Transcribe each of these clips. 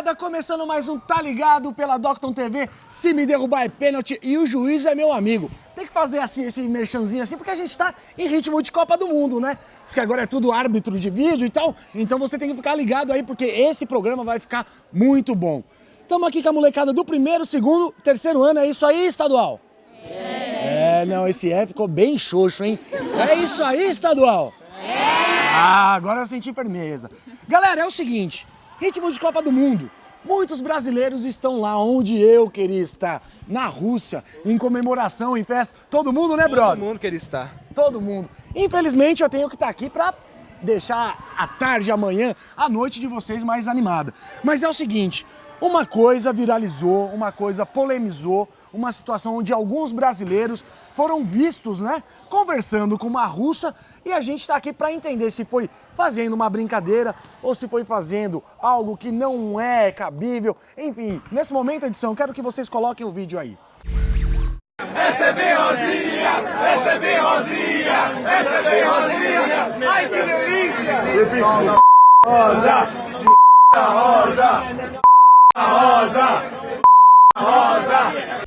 molecada, começando mais um Tá Ligado pela Docton TV. Se me derrubar é pênalti e o juiz é meu amigo. Tem que fazer assim, esse merchanzinho assim, porque a gente tá em ritmo de Copa do Mundo, né? Diz que agora é tudo árbitro de vídeo e tal, então você tem que ficar ligado aí, porque esse programa vai ficar muito bom. Estamos aqui com a molecada do primeiro, segundo, terceiro ano, é isso aí, estadual? Não, esse F ficou bem xoxo, hein? É isso aí, estadual? Agora eu senti firmeza. Galera, é o seguinte, ritmo de Copa do Mundo. Muitos brasileiros estão lá onde eu queria estar, na Rússia, em comemoração, em festa. Todo mundo, né, brother? Todo mundo queria estar. Todo mundo. Infelizmente, eu tenho que estar aqui pra deixar a tarde, amanhã, a noite de vocês mais animada. Mas é o seguinte, uma coisa viralizou, uma coisa polemizou, uma situação onde alguns brasileiros foram vistos, né, conversando com uma russa, e a gente está aqui para entender se foi fazendo uma brincadeira ou se foi fazendo algo que não é cabível. Enfim, nesse momento, edição, quero que vocês coloquem o vídeo aí. Essa é bem rosinha, essa é bem rosinha, essa é bem rosinha. Ai, que delícia! Rosa, rosa, rosa, rosa.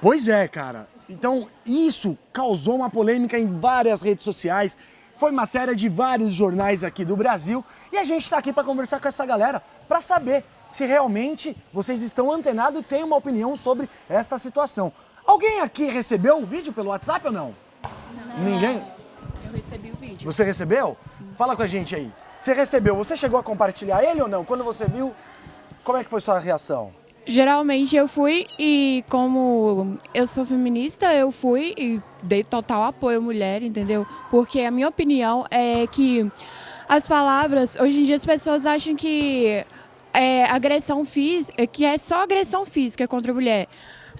Pois é, cara. Então, isso causou uma polêmica em várias redes sociais, foi matéria de vários jornais aqui do Brasil, e a gente está aqui para conversar com essa galera, para saber se realmente vocês estão antenados e têm uma opinião sobre esta situação. Alguém aqui recebeu o vídeo pelo WhatsApp ou não? Não. Ninguém? Eu recebi o vídeo. Você recebeu? Sim. Fala com a gente aí. Você recebeu, você chegou a compartilhar ele ou não? Quando você viu, como é que foi sua reação? Geralmente eu fui e como eu sou feminista, eu fui e dei total apoio à mulher, entendeu? Porque a minha opinião é que as palavras, hoje em dia as pessoas acham que agressão física, que é só agressão física contra a mulher.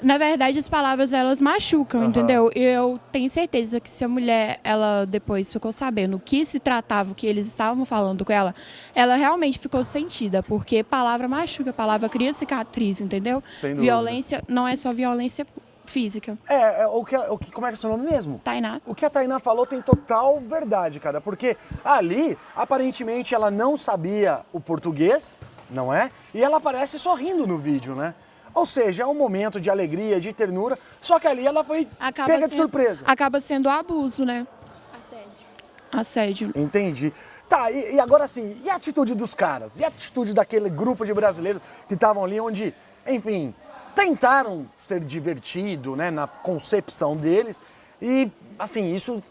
Na verdade, as palavras, elas machucam, entendeu? E eu tenho certeza que se a mulher, ela depois ficou sabendo o que se tratava, o que eles estavam falando com ela realmente ficou sentida, porque palavra machuca, palavra cria cicatriz, entendeu? Violência não é só violência física. Como é que é o seu nome mesmo? Tainá. O que a Tainá falou tem total verdade, cara, porque ali, aparentemente, ela não sabia o português, não é? E ela aparece sorrindo no vídeo, né? Ou seja, é um momento de alegria, de ternura, só que ali ela foi pega de surpresa. Acaba sendo abuso, né? Assédio. Entendi. Tá, e agora assim, e a atitude dos caras? E a atitude daquele grupo de brasileiros que estavam ali onde, enfim, tentaram ser divertido, né, na concepção deles, e assim, isso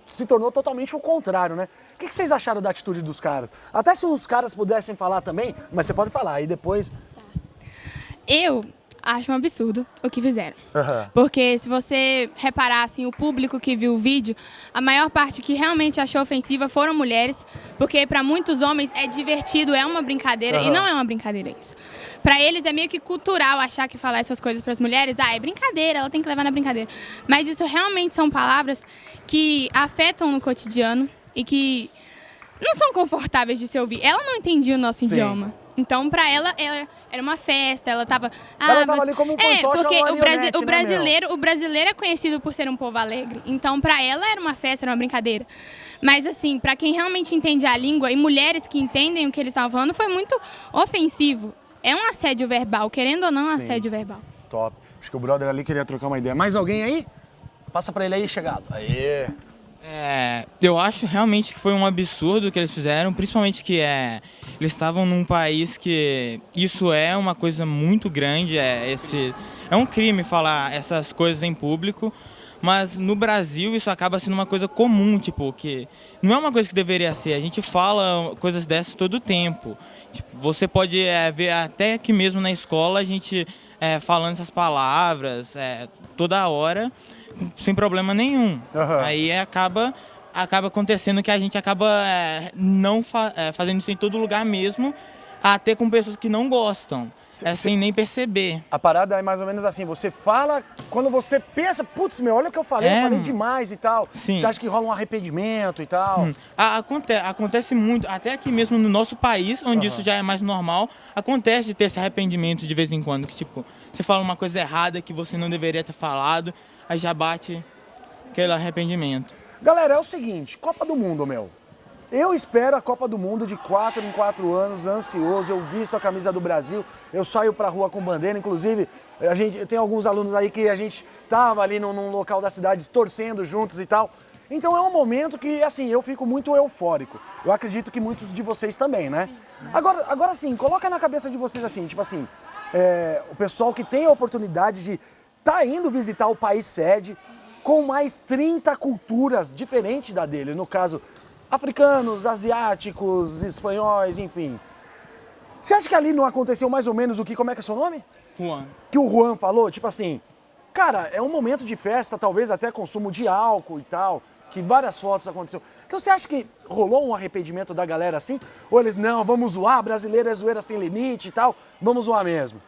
se tornou totalmente o contrário, né? O que vocês acharam da atitude dos caras? Até se os caras pudessem falar também, mas você pode falar, aí depois... Eu acho um absurdo o que fizeram. Porque se você reparar, assim, o público que viu o vídeo, a maior parte que realmente achou ofensiva foram mulheres, porque para muitos homens é divertido, é uma brincadeira, e não é uma brincadeira isso. Para eles é meio que cultural achar que falar essas coisas para as mulheres, é brincadeira, ela tem que levar na brincadeira. Mas isso realmente são palavras que afetam no cotidiano e que não são confortáveis de se ouvir. Ela não entendia o nosso idioma. Então, para ela era uma festa, ela tava... ela tava ali como um fantoche, porque o brasileiro é conhecido por ser um povo alegre. Então, para ela era uma festa, era uma brincadeira. Mas, assim, para quem realmente entende a língua e mulheres que entendem o que eles estavam falando, foi muito ofensivo. É um assédio verbal, querendo ou não, é um assédio verbal. Top. Acho que o brother ali queria trocar uma ideia. Mais alguém aí? Passa pra ele aí, chegado. Aê! Eu acho realmente que foi um absurdo o que eles fizeram, principalmente que eles estavam num país que isso é uma coisa muito grande, é um crime falar essas coisas em público, mas no Brasil isso acaba sendo uma coisa comum, tipo, que não é uma coisa que deveria ser, a gente fala coisas dessas todo o tempo. Tipo, você pode ver até aqui mesmo na escola a gente falando essas palavras toda hora, sem problema nenhum. Aí acaba acontecendo que a gente acaba não fazendo isso em todo lugar mesmo, até com pessoas que não gostam, sem nem perceber. A parada é mais ou menos assim, você fala, quando você pensa, putz, olha o que eu falei demais e tal. Sim. Você acha que rola um arrependimento e tal? Acontece muito, até aqui mesmo no nosso país, onde isso já é mais normal, acontece de ter esse arrependimento de vez em quando, que tipo, você fala uma coisa errada que você não deveria ter falado, aí já bate aquele arrependimento. Galera, é o seguinte, Copa do Mundo, Eu espero a Copa do Mundo de 4 em 4 anos, ansioso. Eu visto a camisa do Brasil, eu saio pra rua com bandeira. Inclusive, eu tenho alguns alunos aí que a gente tava ali num local da cidade torcendo juntos e tal. Então é um momento que, assim, eu fico muito eufórico. Eu acredito que muitos de vocês também, né? Agora sim, coloca na cabeça de vocês assim, tipo assim, o pessoal que tem a oportunidade de tá indo visitar o país sede com mais 30 culturas diferentes da dele. No caso, africanos, asiáticos, espanhóis, enfim. Você acha que ali não aconteceu mais ou menos o que, como é que é seu nome? Juan. Que o Juan falou, tipo assim, cara, é um momento de festa, talvez até consumo de álcool e tal, que várias fotos aconteceram. Então você acha que rolou um arrependimento da galera assim? Ou eles, não, vamos zoar, brasileiro é zoeira sem limite e tal, vamos zoar mesmo?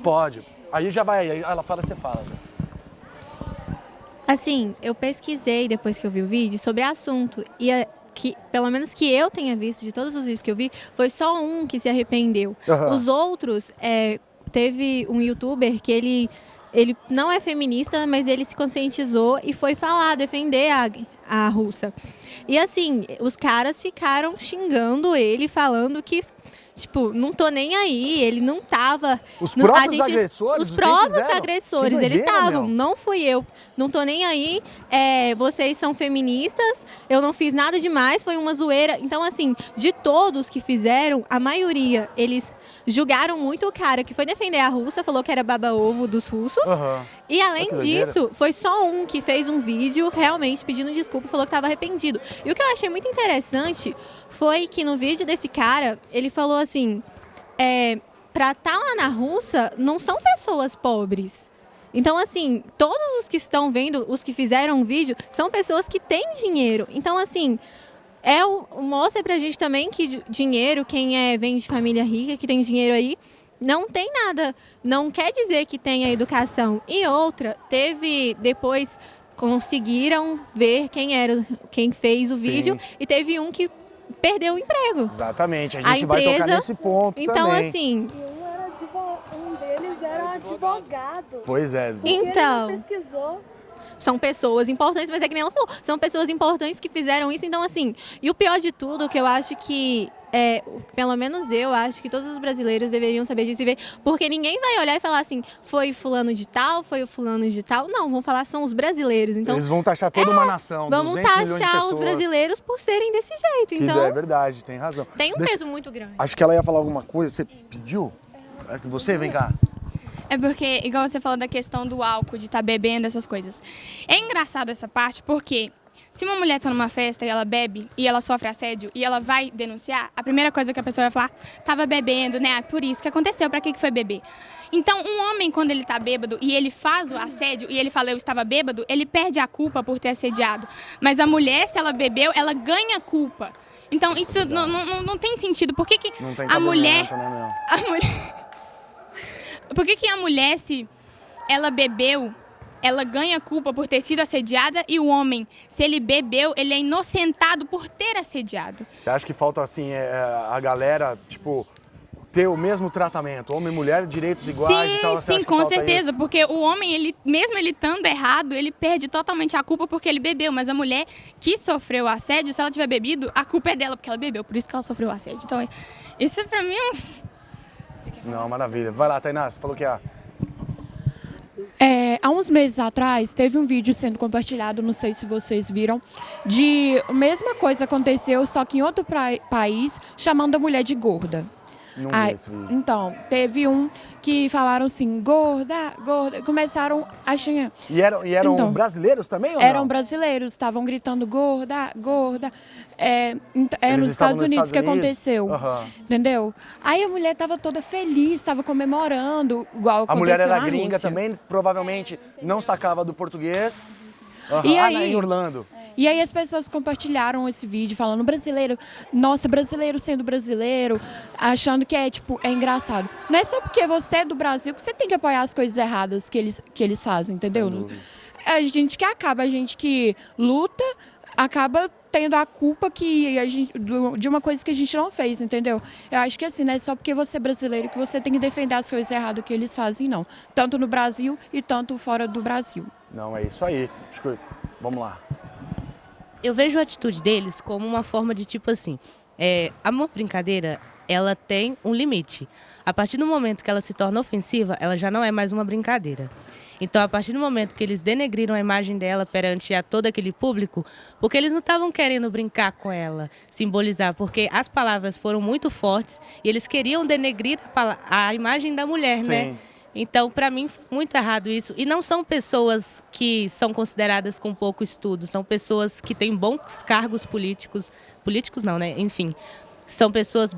Pode. Aí já vai, aí ela fala, você fala. Né? Assim, eu pesquisei depois que eu vi o vídeo sobre o assunto e que, pelo menos que eu tenha visto, de todos os vídeos que eu vi, foi só um que se arrependeu. Os outros, teve um youtuber que ele não é feminista, mas ele se conscientizou e foi falar, defender a russa. E assim, os caras ficaram xingando ele, falando que, tipo, não tô nem aí, ele não tava... Os próprios agressores? Os próprios agressores, doideira, eles estavam, meu. não fui eu, não tô nem aí, vocês são feministas, eu não fiz nada demais, foi uma zoeira. Então, assim, de todos que fizeram, a maioria, eles julgaram muito o cara que foi defender a Rússia, falou que era baba-ovo dos russos. E além disso, foi só um que fez um vídeo realmente pedindo desculpa e falou que estava arrependido. E o que eu achei muito interessante foi que no vídeo desse cara, ele falou assim, pra estar lá na Rússia, não são pessoas pobres. Então, assim, todos os que estão vendo, os que fizeram o vídeo, são pessoas que têm dinheiro. Então, assim, mostra pra gente também que dinheiro, quem vem de família rica, que tem dinheiro aí, não tem nada. Não quer dizer que tenha educação. E outra, depois conseguiram ver quem fez o vídeo e teve um que perdeu o emprego. Exatamente, a gente vai tocar nesse ponto então, também. Assim, um deles era advogado. Pois é. Então, ele não pesquisou. São pessoas importantes, mas é que nem ela falou, são pessoas importantes que fizeram isso, então assim, e o pior de tudo, que eu acho que, pelo menos eu acho que todos os brasileiros deveriam saber disso e ver, porque ninguém vai olhar e falar assim, foi fulano de tal, foi o fulano de tal, não, vão falar são os brasileiros, então... Eles vão taxar toda uma nação, vamos 200 milhões de taxar pessoas. os brasileiros por serem desse jeito, então... É verdade, tem razão. Tem um peso muito grande. Acho que ela ia falar alguma coisa, você pediu? É que você, vem cá. É porque, igual você falou da questão do álcool, de estar bebendo, essas coisas. É engraçado essa parte porque se uma mulher está numa festa e ela bebe e ela sofre assédio e ela vai denunciar, a primeira coisa que a pessoa vai falar, tava bebendo, né? Por isso que aconteceu, pra que foi beber? Então, um homem, quando ele tá bêbado e ele faz o assédio e ele fala, eu estava bêbado, ele perde a culpa por ter assediado. Mas a mulher, se ela bebeu, ela ganha culpa. Então, isso não tem sentido. Por que não tem a mulher... né, meu? Por que a mulher, se ela bebeu, ela ganha culpa por ter sido assediada e o homem, se ele bebeu, ele é inocentado por ter assediado? Você acha que falta, assim, a galera, tipo, ter o mesmo tratamento? Homem e mulher, direitos iguais e tal? Sim, com certeza, porque o homem, ele, mesmo ele estando errado, ele perde totalmente a culpa porque ele bebeu, mas a mulher que sofreu o assédio, se ela tiver bebido, a culpa é dela, porque ela bebeu, por isso que ela sofreu o assédio. Então, isso pra mim é um... Não, maravilha. Vai lá, Tainá, você falou que há uns meses atrás, teve um vídeo sendo compartilhado, não sei se vocês viram, de a mesma coisa aconteceu, só que em outro país, chamando a mulher de gorda. Não vi esse vídeo. Então, teve um que falaram assim, gorda, gorda, começaram a xingar. E eram Então, brasileiros também ou eram não? brasileiros, estavam gritando gorda, gorda. Nos Estavam Estados Unidos que aconteceu, entendeu? Aí a mulher estava toda feliz, estava comemorando, igual aconteceu A mulher era na gringa Rússia. também, provavelmente não sacava do português. E aí, em Orlando. E aí as pessoas compartilharam esse vídeo falando brasileiro, nossa, brasileiro sendo brasileiro, achando que é engraçado. Não é só porque você é do Brasil que você tem que apoiar as coisas erradas que eles fazem, entendeu? A gente que luta acaba tendo a culpa de uma coisa que a gente não fez, entendeu? Eu acho que assim, não é só porque você é brasileiro que você tem que defender as coisas erradas que eles fazem, não. Tanto no Brasil e tanto fora do Brasil. Não, é isso aí. Vamos lá. eu vejo a atitude deles como uma forma de tipo assim, uma brincadeira, ela tem um limite. A partir do momento que ela se torna ofensiva, ela já não é mais uma brincadeira. Então, a partir do momento que eles denegriram a imagem dela perante a todo aquele público, porque eles não estavam querendo brincar com ela, simbolizar, porque as palavras foram muito fortes e eles queriam denegrir a imagem da mulher, né? Então, para mim, foi muito errado isso. E não são pessoas que são consideradas com pouco estudo, são pessoas que têm bons cargos políticos. Políticos não, né? Enfim, são pessoas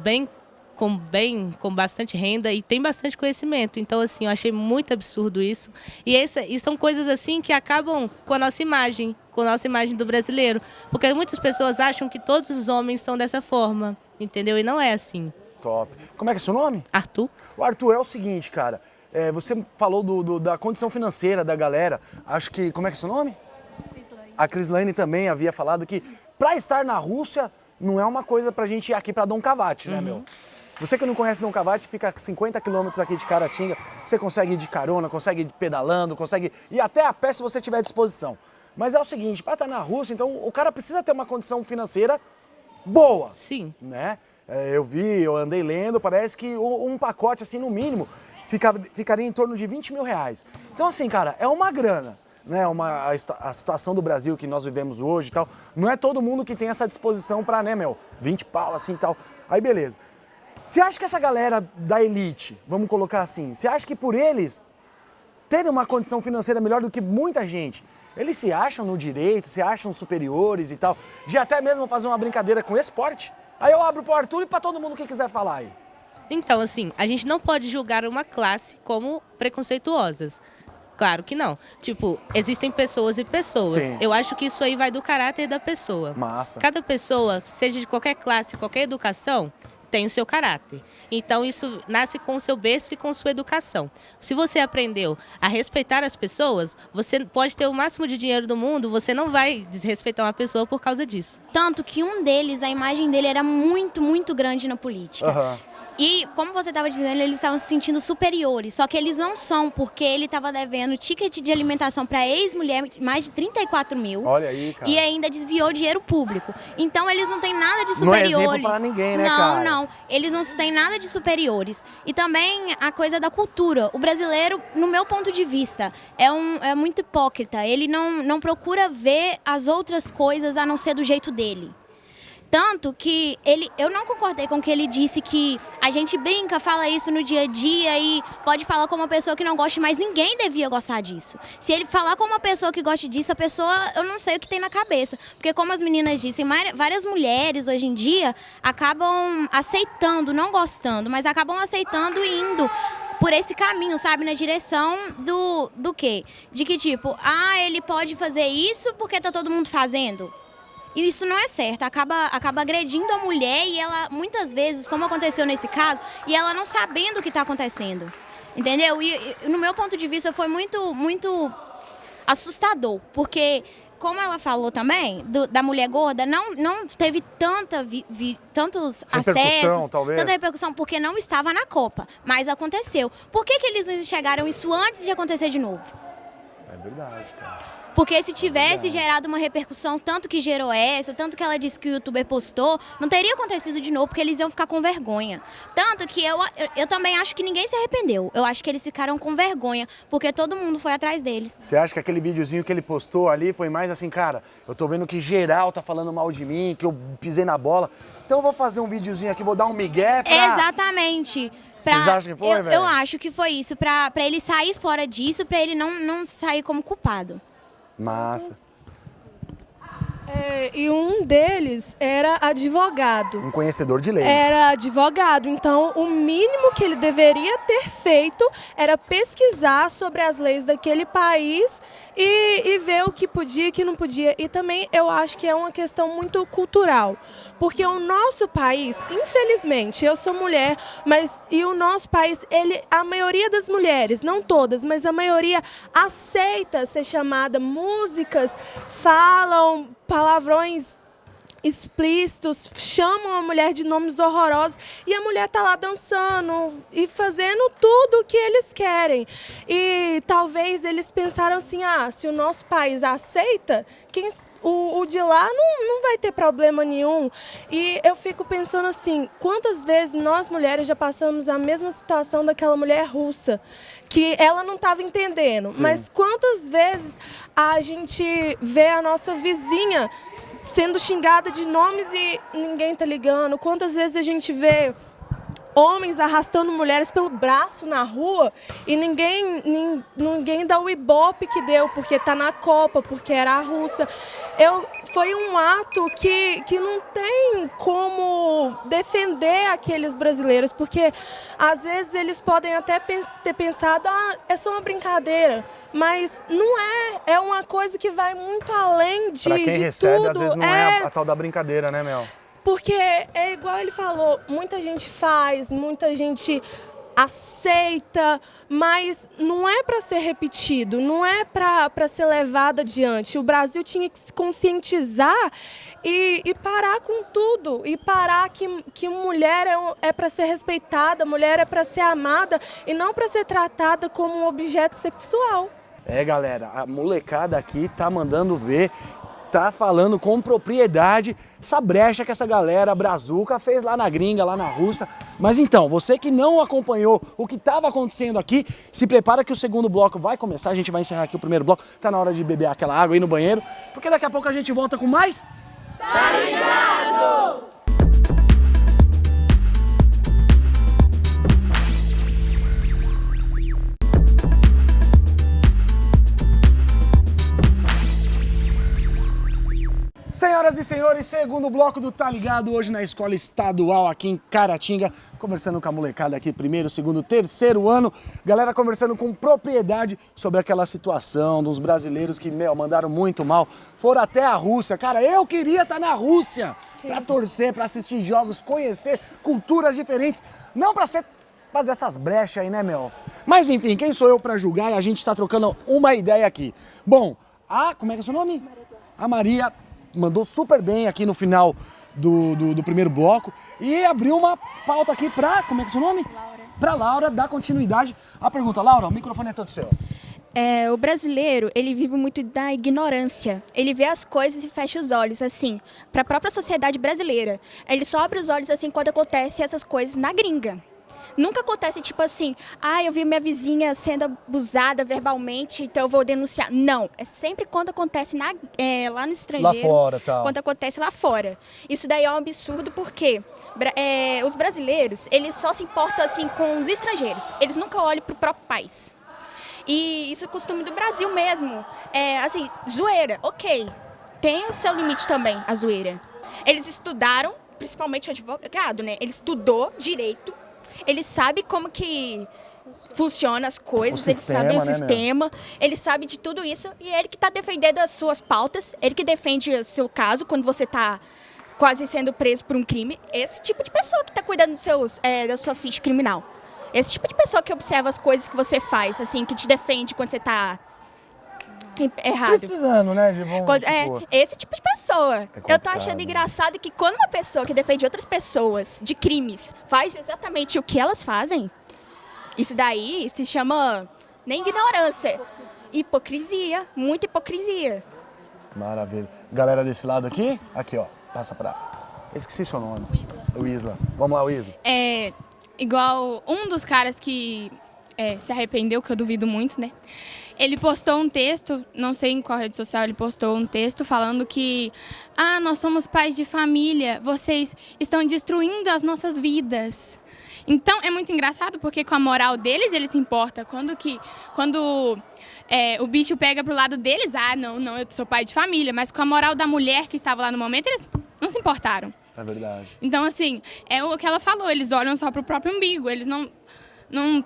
com bastante renda e tem bastante conhecimento. Então, assim, eu achei muito absurdo isso. E são coisas, assim, que acabam com a nossa imagem do brasileiro. Porque muitas pessoas acham que todos os homens são dessa forma, entendeu? E não é assim. Top. Como é que é seu nome? Arthur. O Arthur, é o seguinte, cara. Você falou da condição financeira da galera. Acho que... Como é que é seu nome? Crislaine. A Crislaine também havia falado que pra estar na Rússia não é uma coisa pra gente ir aqui pra Dom Cavate, né, meu? Você que não conhece Dom Cavate, fica 50 quilômetros aqui de Caratinga, você consegue ir de carona, consegue ir pedalando, consegue ir até a pé se você tiver disposição. Mas é o seguinte, para estar na Rússia, então o cara precisa ter uma condição financeira boa. Sim. Né? Eu andei lendo, parece que um pacote, assim, no mínimo, ficaria em torno de 20 mil reais. Então, assim, cara, é uma grana. Né, a situação do Brasil que nós vivemos hoje e tal, não é todo mundo que tem essa disposição para, né, 20 pau, assim e tal. Aí, beleza. Você acha que essa galera da elite, vamos colocar assim, você acha que por eles terem uma condição financeira melhor do que muita gente, eles se acham no direito, se acham superiores e tal, de até mesmo fazer uma brincadeira com esporte? Aí eu abro pro Arthur e pra todo mundo que quiser falar aí. Então, assim, a gente não pode julgar uma classe como preconceituosas. Claro que não. Tipo, existem pessoas e pessoas. Sim. Eu acho que isso aí vai do caráter da pessoa. Massa. Cada pessoa, seja de qualquer classe, qualquer educação, tem o seu caráter. Então, isso nasce com o seu berço e com sua educação. Se você aprendeu a respeitar as pessoas, você pode ter o máximo de dinheiro do mundo, você não vai desrespeitar uma pessoa por causa disso. Tanto que um deles, a imagem dele era muito, muito grande na política. Uhum. E, como você estava dizendo, eles estavam se sentindo superiores. Só que eles não são, porque ele estava devendo ticket de alimentação para ex-mulher, mais de 34 mil. Olha aí, cara. E ainda desviou dinheiro público. Então, eles não têm nada de superiores. Não é exemplo pra ninguém, né, cara? Não. Eles não têm nada de superiores. E também a coisa da cultura. O brasileiro, no meu ponto de vista, é muito hipócrita. Ele não procura ver as outras coisas a não ser do jeito dele. Tanto que eu não concordei com o que ele disse, que a gente brinca, fala isso no dia a dia e pode falar com uma pessoa que não gosta, mas ninguém devia gostar disso. Se ele falar com uma pessoa que gosta disso, a pessoa, eu não sei o que tem na cabeça. Porque como as meninas dizem, várias mulheres hoje em dia acabam aceitando, não gostando, mas acabam aceitando e indo por esse caminho, sabe? Na direção do quê? De que tipo, ele pode fazer isso porque tá todo mundo fazendo. E isso não é certo, acaba agredindo a mulher e ela, muitas vezes, como aconteceu nesse caso, e ela não sabendo o que está acontecendo, entendeu? E no meu ponto de vista foi muito, muito assustador, porque, como ela falou também, da mulher gorda, não teve tantos acessos, talvez. Tanta repercussão, porque não estava na Copa, mas aconteceu. Por que eles não enxergaram isso antes de acontecer de novo? É verdade, cara. Porque se tivesse gerado uma repercussão, tanto que gerou essa, tanto que ela disse que o youtuber postou, não teria acontecido de novo, porque eles iam ficar com vergonha. Tanto que eu também acho que ninguém se arrependeu. Eu acho que eles ficaram com vergonha, porque todo mundo foi atrás deles. Você acha que aquele videozinho que ele postou ali foi mais assim, cara, eu tô vendo que geral tá falando mal de mim, que eu pisei na bola, então eu vou fazer um videozinho aqui, vou dar um migué pra... Exatamente. Vocês acham que foi, velho? Eu acho que foi isso, pra ele sair fora disso, pra ele não sair como culpado. Massa. E um deles era advogado. Um conhecedor de leis. Era advogado, então o mínimo que ele deveria ter feito era pesquisar sobre as leis daquele país e ver o que podia e o que não podia. E também eu acho que é uma questão muito cultural, porque o nosso país, infelizmente, eu sou mulher, mas o nosso país, a maioria das mulheres, não todas, mas a maioria aceita ser chamada, músicas falam palavrões explícitos, chamam a mulher de nomes horrorosos e a mulher tá lá dançando e fazendo tudo o que eles querem. E talvez eles pensaram assim, se o nosso país aceita, o de lá não vai ter problema nenhum. E eu fico pensando assim, quantas vezes nós mulheres já passamos a mesma situação daquela mulher russa, que ela não estava entendendo, mas quantas vezes a gente vê a nossa vizinha sendo xingada de nomes e ninguém tá ligando, quantas vezes a gente vê homens arrastando mulheres pelo braço na rua e ninguém dá o ibope que deu, porque tá na Copa, porque era a Rússia. Foi um ato que não tem como defender aqueles brasileiros, porque às vezes eles podem até ter pensado, é só uma brincadeira, mas não é. É uma coisa que vai muito além de, pra quem de recebe, tudo. Às vezes não é a tal da brincadeira, né, Mel? Porque é igual ele falou, muita gente faz, muita gente aceita, mas não é para ser repetido, não é para ser levado adiante. O Brasil tinha que se conscientizar e parar com tudo, e parar que mulher é para ser respeitada, mulher é para ser amada e não para ser tratada como um objeto sexual. Galera, a molecada aqui tá mandando ver, tá falando com propriedade essa brecha que essa galera brazuca fez lá na gringa, lá na Rússia. Mas então, você que não acompanhou o que estava acontecendo aqui, se prepara que o segundo bloco vai começar, a gente vai encerrar aqui o primeiro bloco, tá na hora de beber aquela água aí no banheiro, porque daqui a pouco a gente volta com mais... Tá ligado? Senhoras e senhores, segundo bloco do Tá Ligado, hoje na Escola Estadual aqui em Caratinga, conversando com a molecada aqui, primeiro, segundo, terceiro ano, galera conversando com propriedade sobre aquela situação dos brasileiros que, mandaram muito mal, foram até a Rússia. Cara, eu queria estar na Rússia pra torcer, pra assistir jogos, conhecer culturas diferentes, não pra fazer essas brechas aí, né, Mel? Mas enfim, quem sou eu pra julgar e a gente tá trocando uma ideia aqui. Bom, como é que é o seu nome? A Maria mandou super bem aqui no final do primeiro bloco e abriu uma pauta aqui pra, como é que é o seu nome? Laura. Pra Laura dar continuidade à pergunta. Laura, o microfone é todo seu. O brasileiro, ele vive muito da ignorância. Ele vê as coisas e fecha os olhos, assim, para a própria sociedade brasileira. Ele só abre os olhos, assim, quando acontecem essas coisas na gringa. Nunca acontece, tipo assim, eu vi minha vizinha sendo abusada verbalmente, então eu vou denunciar. Não, é sempre quando acontece lá no estrangeiro. Lá fora, tal. Quando acontece lá fora. Isso daí é um absurdo porque os brasileiros, eles só se importam, assim, com os estrangeiros. Eles nunca olham pro próprio país. E isso é costume do Brasil mesmo. Assim, zoeira, ok. Tem o seu limite também, a zoeira. Eles estudaram, principalmente o advogado, né? Ele estudou direito. Ele sabe como que funciona as coisas, ele sabe o sistema, ele sabe de tudo isso e é ele que está defendendo as suas pautas, ele que defende o seu caso quando você está quase sendo preso por um crime. Esse tipo de pessoa que está cuidando da sua ficha criminal. Esse tipo de pessoa que observa as coisas que você faz, assim, que te defende quando você está errado. Precisando, né, esse tipo de pessoa. Eu tô achando engraçado que quando uma pessoa que defende outras pessoas de crimes faz exatamente o que elas fazem, isso daí se chama nem ignorância, hipocrisia, muita hipocrisia. Maravilha. Galera desse lado aqui, ó, passa pra... Esqueci seu nome. O Isla. Vamos lá, o Isla. Igual um dos caras que se arrependeu, que eu duvido muito, né? Ele postou um texto, não sei em qual rede social, ele postou um texto falando que nós somos pais de família, vocês estão destruindo as nossas vidas. Então é muito engraçado porque com a moral deles, eles se importam. Quando o bicho pega pro lado deles, não, eu sou pai de família, mas com a moral da mulher que estava lá no momento, eles não se importaram. É verdade. Então, assim, é o que ela falou, eles olham só pro próprio umbigo, eles não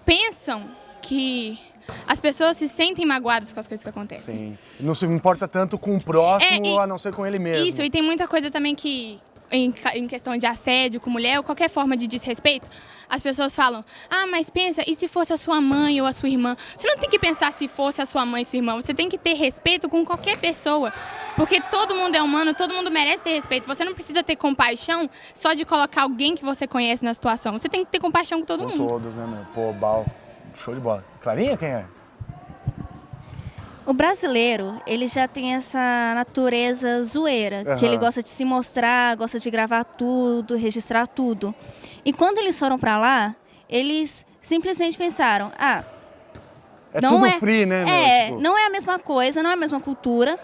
pensam que as pessoas se sentem magoadas com as coisas que acontecem. Sim. Não se importa tanto com o próximo, a não ser com ele mesmo. Isso, e tem muita coisa também que, em questão de assédio com mulher ou qualquer forma de desrespeito, as pessoas falam, mas pensa, e se fosse a sua mãe ou a sua irmã? Você não tem que pensar se fosse a sua mãe e sua irmã, você tem que ter respeito com qualquer pessoa, porque todo mundo é humano, todo mundo merece ter respeito. Você não precisa ter compaixão só de colocar alguém que você conhece na situação, você tem que ter compaixão com todo mundo. Com todos, né, meu? Pô, Bal, show de bola. Clarinha, quem é? O brasileiro, ele já tem essa natureza zoeira, que ele gosta de se mostrar, gosta de gravar tudo, registrar tudo. E quando eles foram pra lá, eles simplesmente pensaram, não tudo é free, né? tipo... não é a mesma coisa, não é a mesma cultura.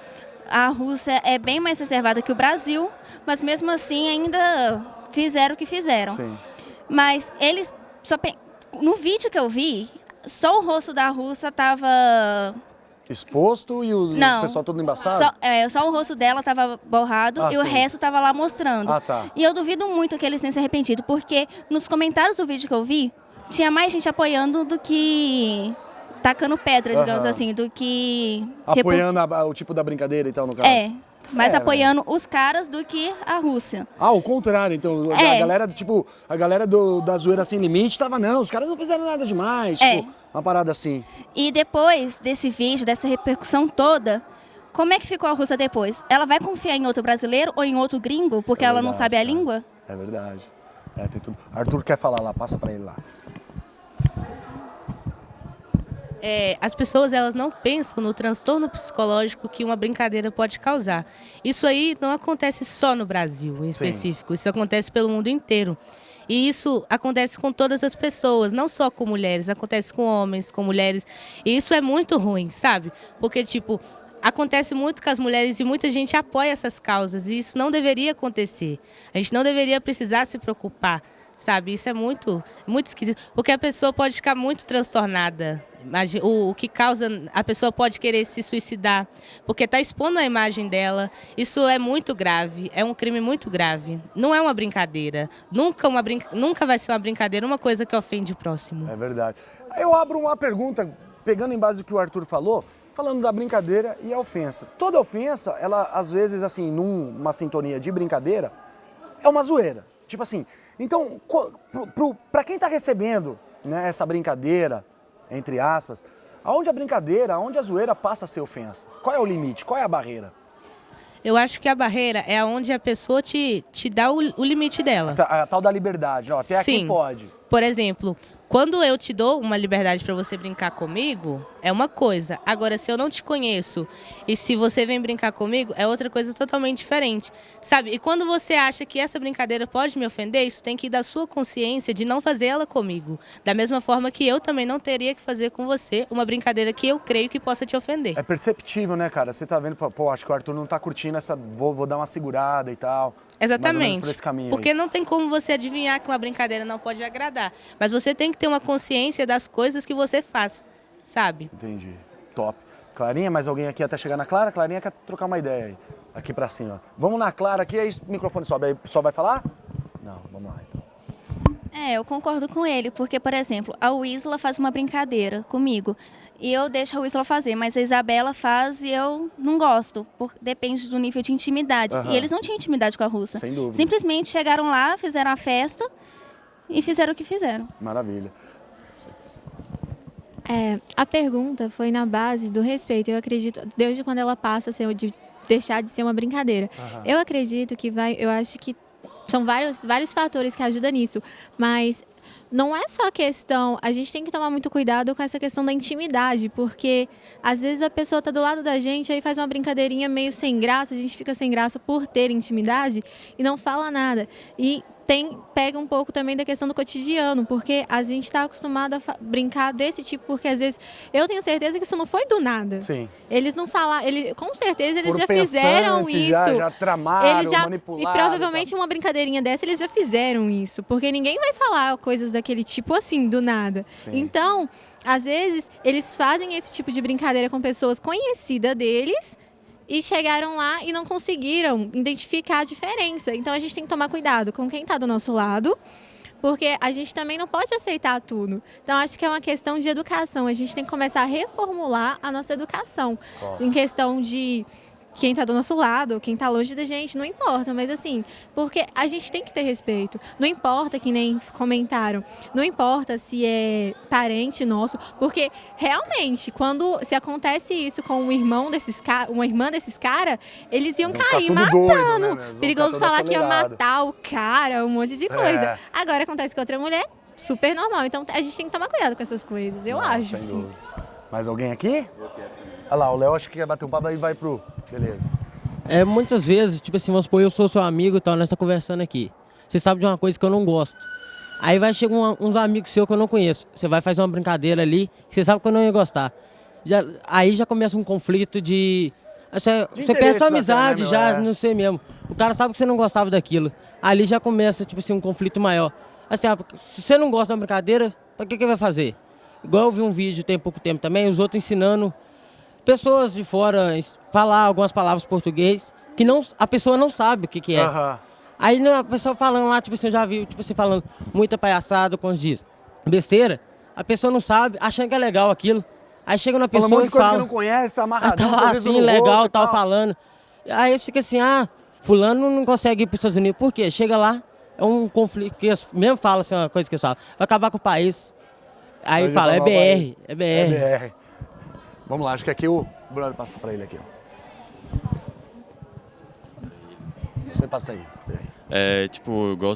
A Rússia é bem mais reservada que o Brasil, mas mesmo assim ainda fizeram o que fizeram. Sim. Mas eles no vídeo que eu vi, só o rosto da russa tava exposto e o pessoal todo embaçado? Só o rosto dela tava borrado e o resto tava lá mostrando. Tá. E eu duvido muito que eles tenham se arrependido, porque nos comentários do vídeo que eu vi, tinha mais gente apoiando do que tacando pedra, digamos assim, do que... Apoiando o tipo da brincadeira e tal, no caso? Mais apoiando os caras do que a Rússia. O contrário, então. A galera, tipo, da zoeira sem limite tava, não, os caras não fizeram nada demais, tipo, uma parada assim. E depois desse vídeo, dessa repercussão toda, como é que ficou a Rússia depois? Ela vai confiar em outro brasileiro ou em outro gringo, porque ela não sabe a língua? É verdade. Tem tudo. Arthur quer falar lá, passa pra ele lá. As pessoas elas não pensam no transtorno psicológico que uma brincadeira pode causar. Isso aí não acontece só no Brasil, em específico. Isso acontece pelo mundo inteiro. E isso acontece com todas as pessoas, não só com mulheres, acontece com homens, com mulheres. E isso é muito ruim, sabe? Porque, tipo, acontece muito com as mulheres e muita gente apoia essas causas. E isso não deveria acontecer. A gente não deveria precisar se preocupar, sabe? Isso é muito esquisito. Porque a pessoa pode ficar muito transtornada. O que causa, a pessoa pode querer se suicidar, porque está expondo a imagem dela. Isso é muito grave, é um crime muito grave. Não é uma brincadeira, nunca vai ser uma brincadeira, uma coisa que ofende o próximo. É verdade. Eu abro uma pergunta, pegando em base do que o Arthur falou, falando da brincadeira e a ofensa. Toda ofensa, ela às vezes, assim, numa sintonia de brincadeira, é uma zoeira. Tipo assim, então, para quem está recebendo, né, essa brincadeira, entre aspas, aonde a brincadeira, aonde a zoeira passa a ser ofensa? Qual é o limite? Qual é a barreira? Eu acho que a barreira é onde a pessoa te dá o limite dela. A tal da liberdade, até aqui pode. Por exemplo, quando eu te dou uma liberdade para você brincar comigo, é uma coisa. Agora, se eu não te conheço e se você vem brincar comigo, é outra coisa totalmente diferente, sabe? E quando você acha que essa brincadeira pode me ofender, isso tem que ir da sua consciência de não fazer ela comigo. Da mesma forma que eu também não teria que fazer com você uma brincadeira que eu creio que possa te ofender. É perceptível, né, cara? Você tá vendo, acho que o Arthur não tá curtindo essa, vou dar uma segurada e tal. Exatamente, por esse caminho porque aí. não tem como você adivinhar que uma brincadeira não pode agradar, mas você tem que ter uma consciência das coisas que você faz, sabe? Entendi, top. Clarinha, mais alguém aqui até chegar na Clara? Clarinha quer trocar uma ideia aí, aqui pra cima. Vamos na Clara aqui, aí o microfone sobe, aí o pessoal vai falar? Não, vamos lá então. Eu concordo com ele, porque, por exemplo, a Wisla faz uma brincadeira comigo e eu deixo a Wisla fazer, mas a Isabela faz e eu não gosto, depende do nível de intimidade. E eles não tinham intimidade com a russa. Sem dúvida. Simplesmente chegaram lá, fizeram a festa e fizeram o que fizeram. Maravilha. A pergunta foi na base do respeito. Eu acredito, desde quando ela passa a ser, de deixar de ser uma brincadeira. Eu acredito que eu acho que são vários fatores que ajudam nisso, mas não é só questão, a gente tem que tomar muito cuidado com essa questão da intimidade, porque às vezes a pessoa está do lado da gente, aí faz uma brincadeirinha meio sem graça, a gente fica sem graça por ter intimidade e não fala nada. E pega um pouco também da questão do cotidiano, porque a gente está acostumado a brincar desse tipo, porque às vezes eu tenho certeza que isso não foi do nada. Sim. Eles não falaram, com certeza eles Por já fizeram pensantes, isso. Já tramaram, manipularam. E provavelmente uma brincadeirinha dessa eles já fizeram isso, porque ninguém vai falar coisas daquele tipo assim, do nada. Sim. Então, às vezes, eles fazem esse tipo de brincadeira com pessoas conhecidas deles, e chegaram lá e não conseguiram identificar a diferença. Então, a gente tem que tomar cuidado com quem está do nosso lado, porque a gente também não pode aceitar tudo. Então, acho que é uma questão de educação. A gente tem que começar a reformular a nossa educação. Em questão de quem está do nosso lado, quem está longe da gente, não importa. Mas, assim, porque a gente tem que ter respeito. Não importa, que nem comentaram, não importa se é parente nosso, porque, realmente, se acontece isso com uma irmã desses caras, eles iam cair matando. Doido, né? Perigoso falar que ia matar o cara, um monte de coisa. Agora, acontece com outra mulher, super normal. Então, a gente tem que tomar cuidado com essas coisas, eu acho. Sem dúvida. Mais alguém aqui? Eu quero. Olha lá, o Léo acho que quer bater um papo, aí vai pro... Beleza. Muitas vezes, tipo assim, vamos supor, eu sou seu amigo e tal, nós tá conversando aqui. Você sabe de uma coisa que eu não gosto. Aí vai chegar uns amigos seus que eu não conheço. Você vai fazer uma brincadeira ali, que você sabe que eu não ia gostar. Aí já começa um conflito de... Você perde a amizade até, né, já, não sei mesmo. O cara sabe que você não gostava daquilo. Ali já começa, tipo assim, um conflito maior. Assim, se você não gosta de uma brincadeira, pra que vai fazer? Igual eu vi um vídeo tem pouco tempo também, os outros ensinando pessoas de fora falar algumas palavras em português que a pessoa não sabe o que é. Aí a pessoa falando lá, tipo assim, eu já vi, tipo assim, falando muita palhaçada, como diz, besteira, a pessoa não sabe, achando que é legal aquilo. Aí chega uma pessoa um monte de coisa fala, que não conhece, tá amarradão, tá assim, legal, tal, falando. Aí fica assim, fulano não consegue ir para os Estados Unidos. Por quê? Chega lá, é um conflito, que mesmo fala assim, uma coisa que eles falam, vai acabar com o país. Aí fala, é BR, é BR. É BR. Vamos lá, acho que aqui o brother passa pra ele aqui, ó. Você passa aí. Tipo, igual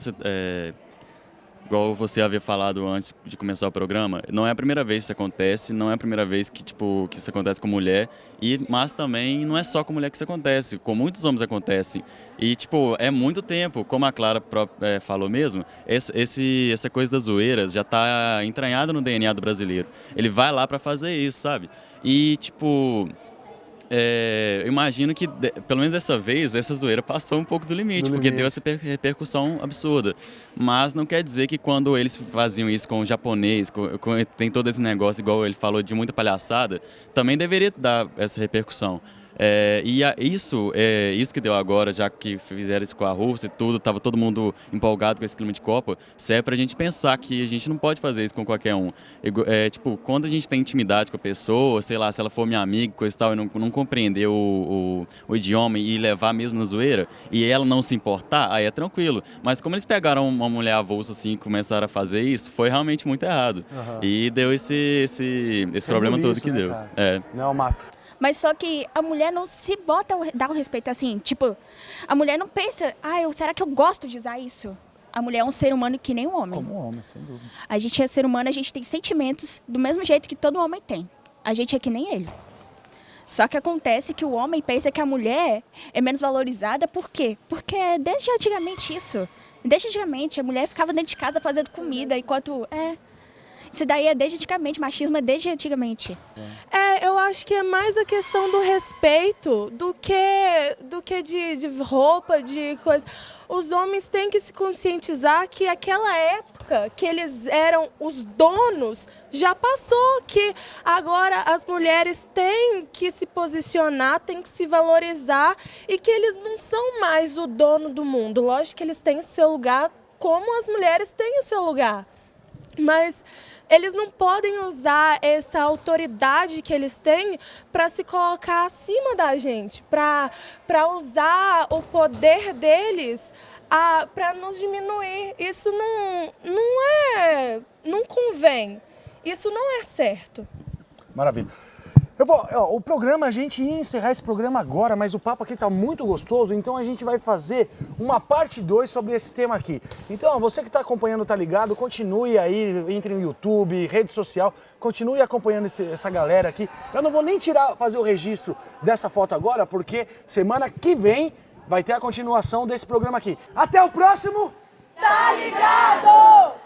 você havia falado antes de começar o programa, não é a primeira vez que isso acontece, não é a primeira vez que isso acontece com mulher, mas também não é só com mulher que isso acontece, com muitos homens acontece. E, tipo, é muito tempo, como a Clara falou mesmo, essa coisa das zoeiras já tá entranhada no DNA do brasileiro. Ele vai lá pra fazer isso, sabe? E, tipo... eu imagino que, pelo menos dessa vez, essa zoeira passou um pouco do limite, porque deu essa repercussão absurda. Mas não quer dizer que quando eles faziam isso com o japonês, tem todo esse negócio, igual ele falou, de muita palhaçada, também deveria dar essa repercussão. Isso que deu agora, já que fizeram isso com a Rússia e tudo, tava todo mundo empolgado com esse clima de Copa, serve pra gente pensar que a gente não pode fazer isso com qualquer um. Tipo, quando a gente tem intimidade com a pessoa, sei lá, se ela for minha amiga, coisa e tal, e não compreender o idioma e levar mesmo na zoeira, e ela não se importar, aí é tranquilo. Mas como eles pegaram uma mulher avulsa assim e começaram a fazer isso, foi realmente muito errado. E deu esse problema todo que deu. Não, mas... Mas só que a mulher não se dá o respeito assim, tipo, a mulher não pensa, será que eu gosto de usar isso? A mulher é um ser humano que nem um homem. Como um homem, sem dúvida. A gente é ser humano, a gente tem sentimentos do mesmo jeito que todo homem tem. A gente é que nem ele. Só que acontece que o homem pensa que a mulher é menos valorizada, por quê? Porque é desde antigamente isso. Desde antigamente, a mulher ficava dentro de casa fazendo comida, enquanto... Isso daí é desde antigamente, machismo é desde antigamente. Eu acho que é mais a questão do respeito do que de roupa, de coisa. Os homens têm que se conscientizar que aquela época que eles eram os donos já passou, que agora as mulheres têm que se posicionar, têm que se valorizar e que eles não são mais o dono do mundo. Lógico que eles têm seu lugar como as mulheres têm o seu lugar. Mas eles não podem usar essa autoridade que eles têm para se colocar acima da gente, para usar o poder deles para nos diminuir. Isso não convém. Isso não é certo. Maravilha. O programa, a gente ia encerrar esse programa agora, mas o papo aqui tá muito gostoso, então a gente vai fazer uma parte 2 sobre esse tema aqui. Então, você que está acompanhando, tá ligado, continue aí, entre no YouTube, rede social, continue acompanhando essa galera aqui. Eu não vou nem fazer o registro dessa foto agora, porque semana que vem vai ter a continuação desse programa aqui. Até o próximo! Tá ligado?